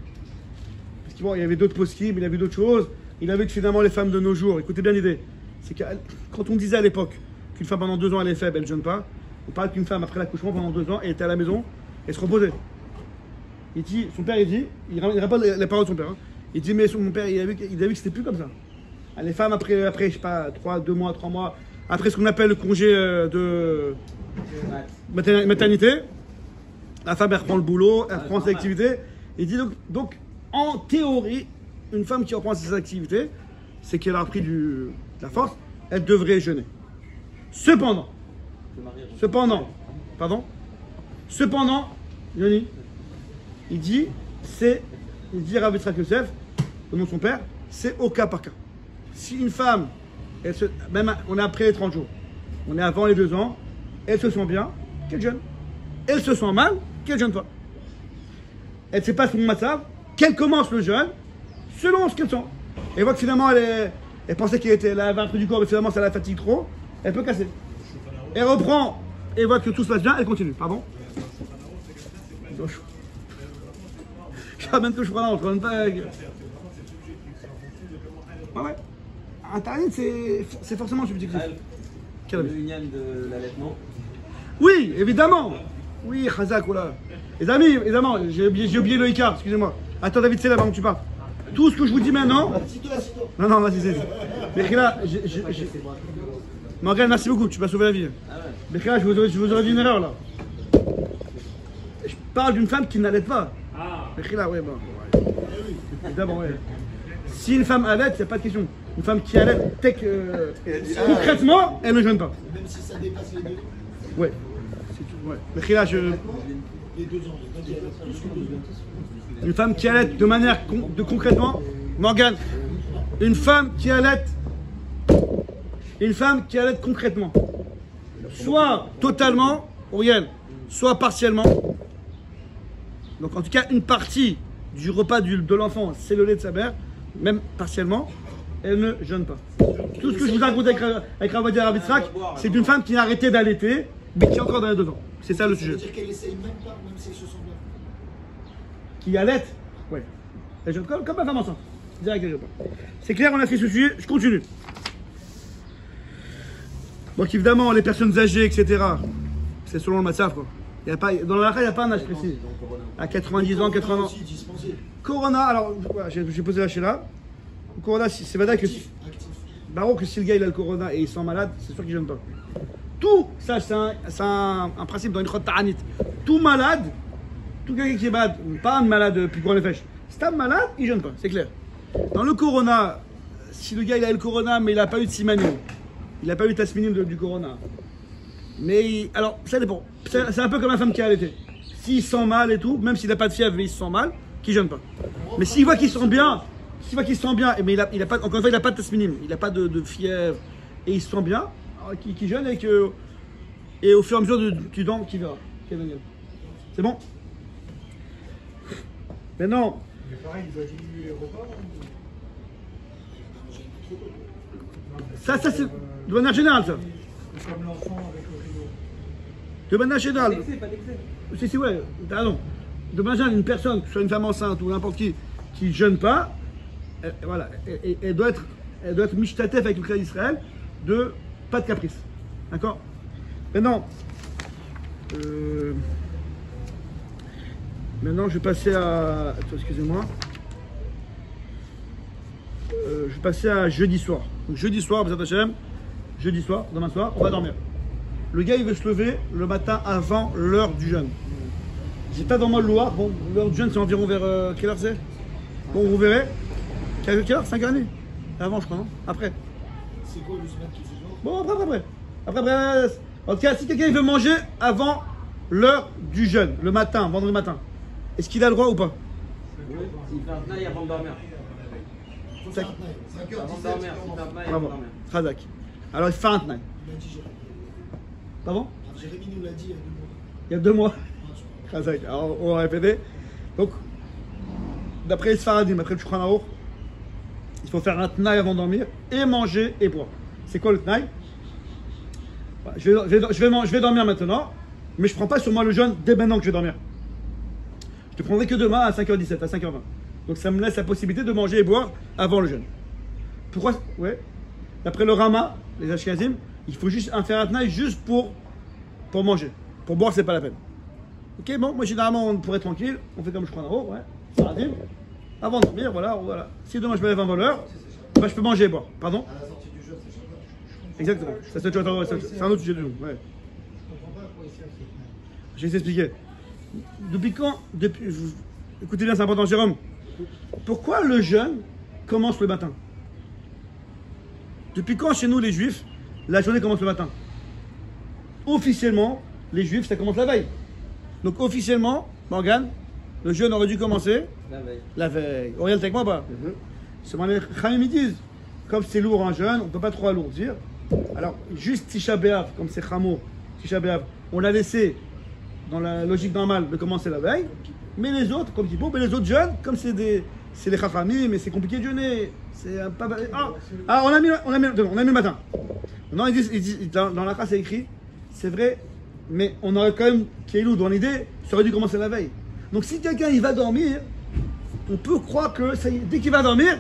Parce qu'il y avait d'autres poskim, il a vu d'autres choses. Il a vu que finalement, les femmes de nos jours, écoutez bien l'idée, c'est que quand on disait à l'époque qu'une femme pendant 2 ans, elle est faible, elle ne jeûne pas, on parle qu'une femme après l'accouchement pendant 2 ans, elle était à la maison, elle se reposait. Il dit, son père, il rapporte la parole de son père. Hein. Il dit, mais mon père, il a vu que c'était plus comme ça. Les femmes, après je sais pas, 2 mois, 3 mois, après ce qu'on appelle le congé de maternité, la femme, elle reprend le boulot, elle reprend ses activités. Il dit donc, en théorie, une femme qui reprend ses activités, c'est qu'elle a repris de la force, elle devrait jeûner. Cependant, Yoni, il dit Rav Yitzhak Yosef, au nom de son père, c'est au cas par cas. Si une femme, même on est après les 30 jours, on est avant les 2 ans, elle se sent bien, qu'elle jeûne. Elle se sent mal, qu'elle jeûne pas. Elle ne sait pas son matzav, qu'elle commence le jeûne, selon ce qu'elle sent. Elle voit que finalement, elle pensait qu'elle avait un truc du corps, mais finalement, ça la fatigue trop, elle peut casser. Elle reprend, et voit que tout se passe bien, elle continue. Pardon? Je ramène tout, je prends là, je ramène pas. Ouais. Internet, c'est forcément subjectif. Le union de l'allaitement. Oui, évidemment. Oui, Khazak, oula. Les amis, évidemment, j'ai oublié le Icar, excusez-moi. Attends, David, c'est là avant que tu partes. Tout ce que je vous dis maintenant. Non, vas-y. Mais là, Morgane, merci beaucoup, tu m'as sauvé la vie. Mais là, je vous aurais dit une erreur là. Je parle d'une femme qui n'allait pas. Mais là, ouais, bon. Évidemment, ouais. Si une femme allait, c'est pas de question. Une femme qui allait, concrètement, elle ne jeûne pas. Même si ça dépasse les 2 ans. Ouais. Ouais. Mais là, Les 2 ans, les 2 ans. Une femme qui allait de manière concrètement, Morgane, une femme qui allait concrètement, soit totalement, Auriel, soit partiellement. Donc en tout cas, une partie du repas de l'enfant, c'est le lait de sa mère, même partiellement, elle ne jeûne pas. Tout ce que je vous raconte avec Rav Rav Yitzhak, c'est une femme qui a arrêté d'allaiter, mais qui est encore dans les 2 ans. C'est ça le Ça sujet. veut dire qu'elle essaye même pas, même si elle se sent bien. Qui allait. Ouais. Elle jeûne comme ma femme enceinte. Direct, elle jeûne pas. C'est clair, on a fait ce sujet, je continue. Donc évidemment, les personnes âgées, etc., c'est selon le matzaf, quoi. Il y a pas, dans la il n'y a pas un âge précis. À 90 ans, 80 ans. Aussi dispensé. Corona, alors, voilà, j'ai posé la là. Corona, c'est vrai que Actif. Baron, que si le gars il a le corona et il sent malade, c'est sûr qu'il ne jeûne pas. Tout, ça c'est un principe dans une chod ta'anit. Tout malade, tout quelqu'un qui est malade, pas un malade plus grand les fèches, c'est un malade, il ne jeûne pas, c'est clair. Dans le corona, si le gars il a le corona mais il n'a pas eu de simanim, il n'a pas eu de tasminim du corona. Mais alors, ça dépend. C'est un peu comme la femme qui a allaité. S'il sent mal et tout, même s'il n'a pas de fièvre mais il se sent mal, qu'il ne jeûne pas. Mais s'il voit qu'il sent bien, mais il a pas, encore une fois, il n'a pas de tasminim, il n'a pas de fièvre, et il se sent bien, qui jeûne et au fur et à mesure du temps, qui verra. C'est bon? Maintenant, Mais pareil, il doit diminuer les repas. ça c'est de manière générale, ça. Comme l'enfant avec le rideau. De manière générale. Pas d'excès. Si, ouais, t'as raison. De manière générale, une personne, que ce soit une femme enceinte ou n'importe qui ne jeûne pas, voilà, elle doit être mishtatef avec le Klal d'Israël de pas de caprice. D'accord? Maintenant, je vais passer à. Attends, excusez-moi. Je vais passer à jeudi soir. Donc, jeudi soir, jeudi soir, demain soir, on va dormir. Le gars, il veut se lever le matin avant l'heure du jeûne. J'ai pas dans moi le Loir. Bon, l'heure du jeûne, c'est environ vers. Quelle heure c'est? Bon, vous verrez. Quelle heure? 5h30? Avant, je crois, non? Après. C'est quoi le semaine qui fait genre? Bon, après. En tout cas, si quelqu'un veut manger avant l'heure du jeûne, le matin, vendredi matin, est-ce qu'il a le droit ou pas? Oui, s'il fait un tnaï avant de dormir. Faut faire un tnaï. 5h17. Avant de dormir, s'il fait un tnaï avant Bravo. de dormir. Khazak. Alors, il fait un tnaï. Il m'a dit Jérémy. Pardon? Alors, Jérémy nous l'a dit il y a 2 mois. Il y a 2 mois. Khazak. Alors, on va répéter. Donc, d'après les Sfaradim, après le Shulchan Aruch, il faut faire un tnaï avant de dormir et manger et boire. C'est quoi le tnaï? Je vais dormir maintenant, mais je ne prends pas sur moi le jeûne dès maintenant que je vais dormir. Je ne prendrai que demain à 5h17, à 5h20. Donc ça me laisse la possibilité de manger et boire avant le jeûne. Pourquoi? Ouais. D'après le Rama, les Ashkenazim, il faut juste faire un tnaï juste pour manger. Pour boire, c'est pas la peine. Ok, bon, moi généralement, on pourrait être tranquille, on fait comme je crois en haut, ouais. Saradim. Avant de dormir, voilà. Si demain je me lève avant l'heure, bah, je peux manger et boire. Pardon? À la sortie du jeu, c'est Shabbat. Exactement. Ça, c'est un autre sujet de nous. Ouais. Je comprends pas pourquoi il sert cette main. Je vais t'expliquer. Depuis quand écoutez bien, c'est important, Jérôme. Pourquoi le jeûne commence le matin? Depuis quand chez nous, les Juifs, la journée commence le matin? Officiellement, les Juifs, ça commence la veille. Donc officiellement, Morgane, le jeûne aurait dû commencer La veille. la veille. Auriel, t'es avec moi ou pas? Seulement les Khamim ils disent, comme c'est lourd en jeûne, on ne peut pas trop alourdir. Alors, juste Tisha B'Av, comme c'est Chameau, Tisha B'Av, on l'a laissé dans la logique normale de commencer la veille. Mais les autres, comme Kippour, mais les autres jeûnes, comme c'est les Chachamim, mais c'est compliqué de jeûner. C'est pas. On a mis le matin. Maintenant, ils disent dans la phrase, c'est écrit, c'est vrai, mais on aurait quand même, Kéilou, dans l'idée, ça aurait dû commencer la veille. Donc, si quelqu'un il va dormir, on peut croire que ça y est, dès qu'il va dormir,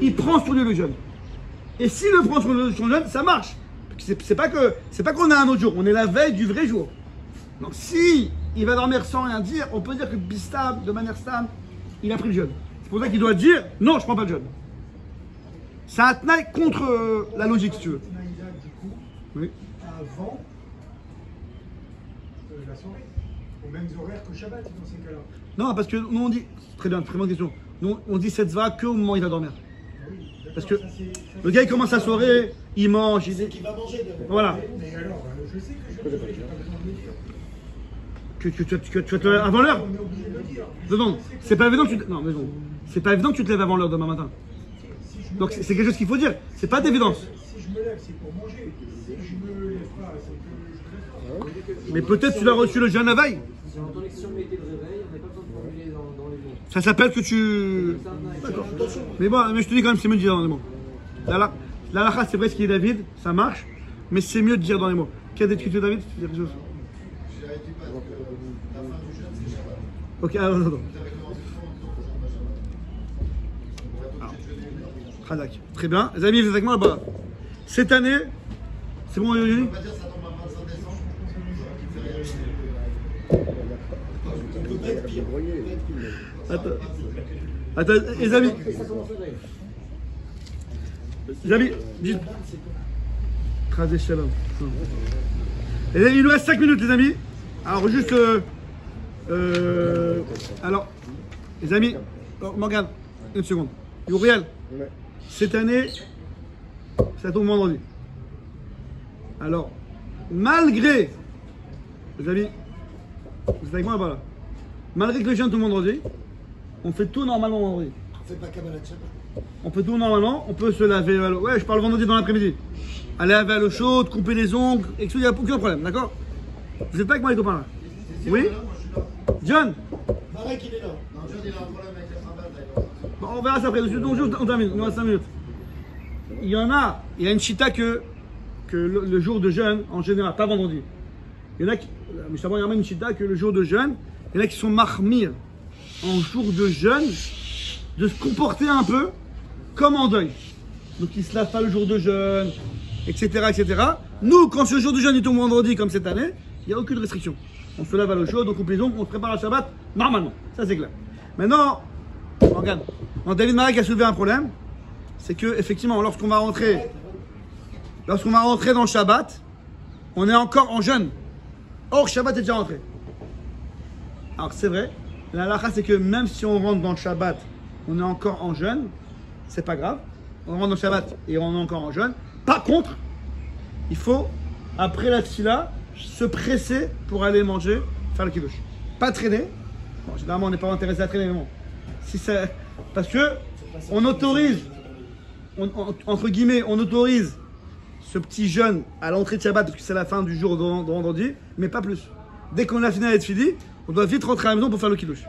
il prend sur lui le jeûne. Et s'il le prend sur le jeûne, ça marche. C'est pas qu'on a un autre jour, on est la veille du vrai jour. Donc si il va dormir sans rien dire, on peut dire que Bistam, de manière stam, il a pris le jeûne. C'est pour ça qu'il doit dire non, je prends pas le jeûne. C'est un tnaï contre la logique, si tu veux. Naïda, du coup, Oui. avant la soirée, aux mêmes horaires que Shabbat dans ces cas-là. Non, parce que nous on dit, très bien, très bonne question. Nous on dit cette zva qu'au moment où il va dormir. Oui, d'accord, Parce que ça, le gars il commence sa soirée, il mange, C'est qui va manger d'abord. voilà. Mais alors, je sais que je le fais, j'ai pas besoin de le dire. Tu vas te lever avant l'heure? On est obligé de le dire. Non, c'est pas évident que tu te... Non, mais non. C'est pas évident que tu te lèves avant l'heure demain matin. Si je me Donc lève- c'est quelque chose qu'il faut dire. C'est pas d'évidence. Si je me lève, c'est pour manger. Si je me lève pas, c'est que je ne lève pas. Mais peut-être tu l'as reçu le jeûne la veille. Si on mettait le réveil, on n'a pas besoin de formuler dans les mots. Ça s'appelle que tu... Mais bon, mais je te dis quand même, c'est mieux de dire dans les mots. La halakha, c'est vrai ce qu'il est David, ça marche, mais c'est mieux de dire dans les mots. Quelle est tu David? Tu veux dire quelque chose? Ok, attends. Khadak. Très bien. Les amis, vous êtes avec moi là-bas. Cette année, c'est bon, Yoni? Attends, les amis. Les amis, dites. Khadé Shalom. Les amis, il nous reste 5 minutes, les amis. Alors, juste. Alors, les amis, Morgane, une seconde. Uriel, cette année, ça tombe vendredi. Alors, malgré, les amis, vous êtes avec moi là-bas là. Malgré que le jeûne tombe vendredi, on fait tout normalement vendredi. On fait pas Kabbalah de Shabbat. On peut tout normalement, on peut se laver à l'eau. Ouais, je parle vendredi dans l'après-midi. Aller laver à l'eau chaude, couper les ongles, et il n'y a aucun problème, d'accord? Vous n'êtes pas avec moi les copains là? Oui? John? Marek, il est là. Bon, on verra ça après. On termine, on a 5 minutes. Il y a une chita que le jour de jeûne, en général, pas vendredi. Il y en a qui, mais ça va, il y a même une chita que le jour de jeûne, il y en a qui sont mahmir en jour de jeûne, de se comporter un peu comme en deuil. Donc ils ne se lavent pas le jour de jeûne, etc., etc. Nous, quand ce jour de jeûne est tombe vendredi, comme cette année, il n'y a aucune restriction. On se lave à l'eau chaude, on coupe les ongles, on se prépare à Shabbat, normalement. Ça, c'est clair. Maintenant, regarde, David Marek a soulevé un problème, c'est que effectivement, lorsqu'on va rentrer dans le Shabbat, on est encore en jeûne. Or, Shabbat est déjà rentré. Alors, c'est vrai, la halakha, c'est que même si on rentre dans le Shabbat, on est encore en jeûne, c'est pas grave. On rentre dans le Shabbat et on est encore en jeûne. Par contre, il faut, après la tfila, se presser pour aller manger, faire le kiddush. Pas traîner. Bon, généralement, on n'est pas intéressé à traîner, mais bon. Si c'est... Parce que on autorise, entre guillemets, on autorise ce petit jeûne à l'entrée de Shabbat parce que c'est la fin du jour de vendredi, mais pas plus. Dès qu'on a fini à être fini, on doit vite rentrer à la maison pour faire le kiddush.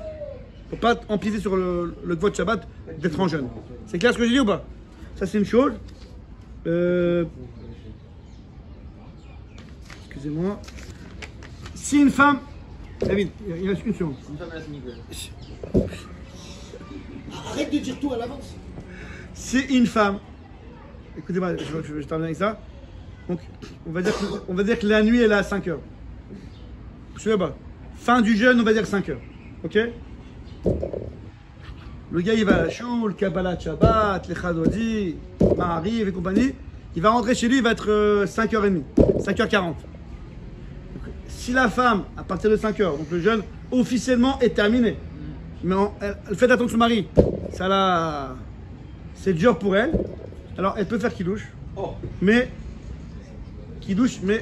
Pour pas empiéter sur le kvod Shabbat d'être en jeûne. C'est clair ce que j'ai dit ou pas? Ça c'est une chose. Excusez-moi. Si une femme... David, il reste une seconde. Arrête de dire tout à l'avance. Si une femme... Écoutez-moi, je termine avec ça. Donc, on va dire que la nuit, elle est à 5 heures. Je sais pas. Fin du jeûne, on va dire 5 heures. Ok? Le gars, il va à la choule, Kabbalah Shabbat, les Chadodi, Ma'ariv et compagnie. Il va rentrer chez lui, il va être 5h30, 5h40. Si la femme, à partir de 5h, donc le jeûne officiellement est terminé, mais elle fait attendre son mari, c'est dur pour elle, alors elle peut faire kiddush, mais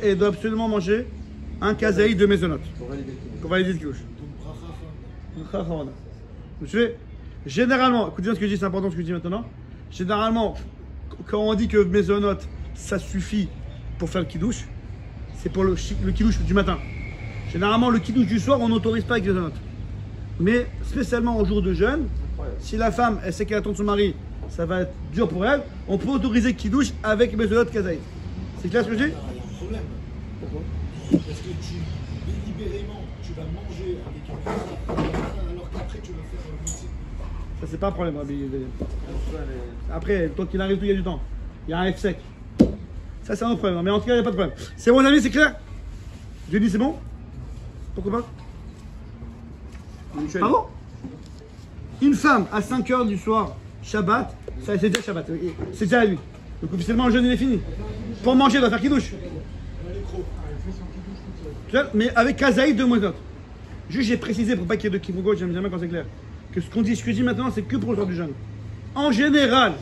elle doit absolument manger un kazaï de maisonnot pour valider le kiddush. Monsieur, généralement, écoutez bien ce que je dis, c'est important ce que je dis maintenant. Généralement, quand on dit que maisonnot, ça suffit pour faire le kiddush, c'est pour le kiddush du matin. Généralement, le kiddush du soir, on n'autorise pas avec maisonnot. Mais spécialement au jour de jeûne, si la femme, elle sait qu'elle attend son mari, ça va être dur pour elle, on peut autoriser le kiddush avec maisonnot kazaï. C'est clair ce que je dis? Il y a un problème. Pourquoi? Parce que délibérément, tu vas manger avec une femme alors qu'après tu vas faire le métier. Ça, c'est pas un problème, Rabbi. Après, toi qu'il arrive, il y a du temps. Il y a un F sec. Ça, c'est un autre problème. Mais en tout cas, il n'y a pas de problème. C'est bon, amis, c'est clair? Je dis, c'est bon? Pourquoi pas? Pardon? Une femme à 5 h du soir, Shabbat, ça c'est déjà Shabbat. C'est déjà la nuit. Donc officiellement, le jeûne il est fini. Pour manger, elle doit faire kiddush. Mais avec kazaï de moins d'autres. Juste, j'ai précisé pour pas qu'il y ait de quiproquo, j'aime bien quand c'est clair. Que ce que je dis maintenant, c'est que pour le soir du jeûne. En général,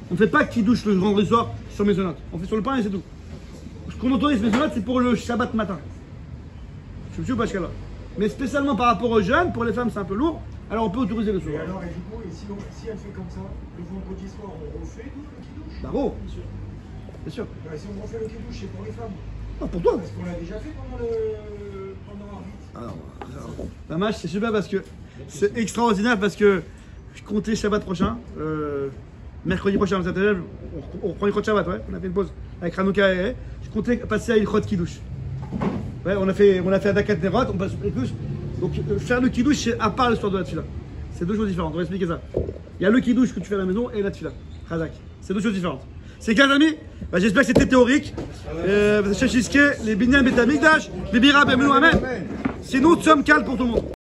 on ne fait pas kiddush le vendredi soir sur maisonnot. On fait sur le pain et c'est tout. Ce qu'on autorise maisonnot, c'est pour le Shabbat matin. Je me suis pas jusqu'à là. Mais spécialement par rapport aux jeunes, pour les femmes c'est un peu lourd, alors on peut autoriser le soir. Et alors, et du coup, si elle fait comme ça, le vendredi soir, on refait le kidouche? Bravo. Bien sûr. Si on refait le kidouche, c'est pour les femmes. Non, pour toi. Parce qu'on l'a déjà fait pendant Arvit. Alors, la match, c'est super parce que c'est extraordinaire parce que je comptais Shabbat prochain. Mercredi prochain, on reprend une Shabbat, ouais. On a fait une pause avec Hanouka et je comptais passer à une Kiddush. Ouais, on a fait un Dakat Nerot, on passe plus. Donc faire le Kiddush, c'est à part l'histoire de la Tfila. C'est deux choses différentes, on va expliquer ça. Il y a le Kiddush que tu fais à la maison et la Tfila. Khazak. C'est deux choses différentes. C'est clair, amis? J'espère que c'était théorique. Les Binyan Betamikdash, les Bira Bemenou, Amen. Sinon, nous sommes calmes pour tout le monde.